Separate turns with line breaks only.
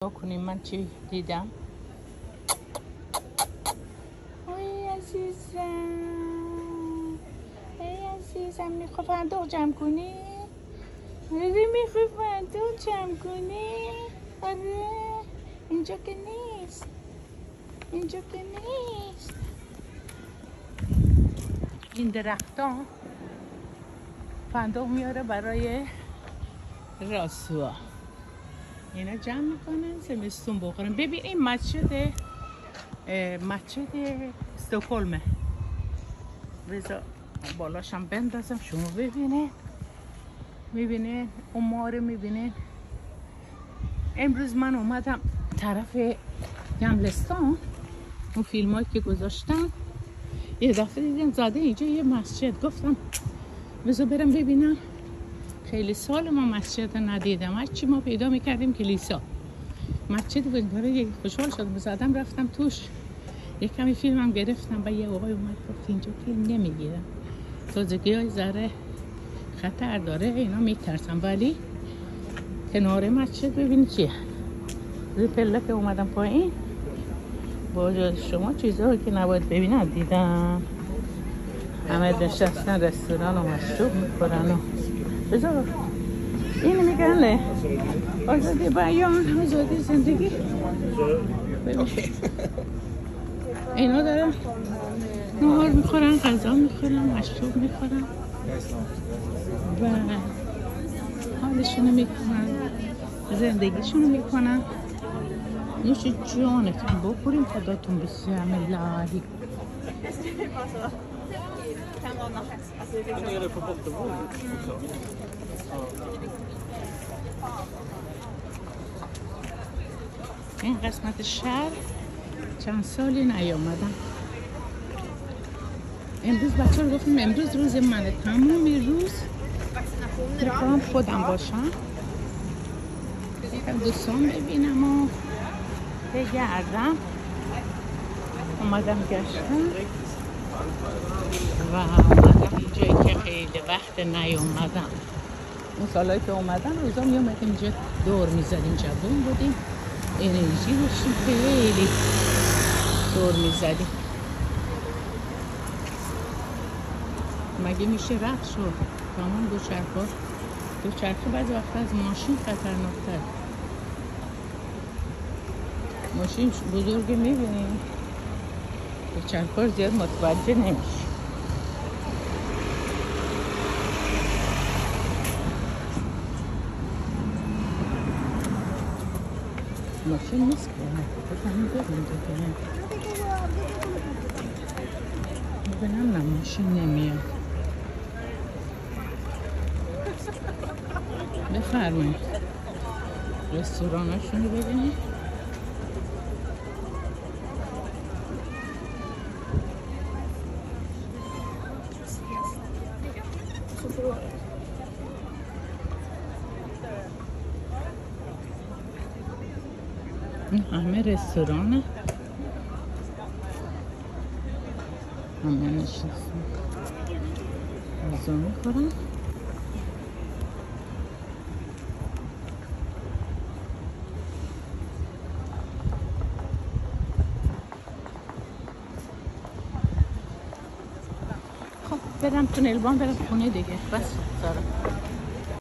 کنیم من چی دیدم. ای عزیزم میخوای فندق جمع کنی؟ آره میخوای فندق جمع کنی؟ آره اینجا که نیست، اینجا که نیست. این درختا فندق میاره برای راسوها، اینا جمع میکنن زمستون بخورن. ببین این مسجد استکهلمه. بذار بالاشم بندازم شما ببینید. میبینین اون ماره، میبینین. امروز من اومدم طرف گملستان، اون فیلم هایی که گذاشتم یه دفعه دیدم زده اینجا یه مسجد. گفتم بذار برم ببینم. خیلی سال ما مسجد ندیدم، هرچی ما پیدا میکردیم کلیسا. مسجد بود، برای خوشحال شدم زدم رفتم توش، یک کمی فیلمم گرفتم. و یه آقای اومد گفت اینجا فیلم نمیگیرم، تازگی های ذره خطر داره، اینا میترسم. ولی کنار مسجد ببین چیه، زی پله که اومدم پایین با شما چیزهایی که نباید ببینم دیدم. همه نشستن رستوران و مشروب میخورن و بذار اینو میگن آزادی بیان، آزادی زندگی. اینا دارن نهار میخورن، غذا میخورن، مشروب میخورن و حالشونو میکنن، زندگیشونو میکنن. نوش جانتون بخوریم، خداتون بسیار الهی. این قسمت شهر چند سالی نیامدم. امروز بچه رو گفتیم امروز روز منه، تمامی روز میخوام خودم باشم، دوستان ببینم و بگردم. اومدم گشتم و اومدم اینجایی که خیلی وقت نیومدم. اون سالایی که اومدم روزا میومدیم اینجا دور میزدیم، جوون بودیم، انرژی داشتیم، خیلی دور میزدیم. مگه میشه رد شد تمام دوچرخه بعضی وقت از ماشین خطرناکتر. ماشین بزرگی میبینیم، دوچرخه زیاد متوجه نمیشه. ماشین نیست که بزنیم ببینیم دیگه. ببینم نه ماشین نمیاد. بفرمایید رستوراناشون رو ببینید. این همه رستورانه، همه نشستن غذا میخورن. خب برم تونل بان، برم خونه دیگه. بس زارم.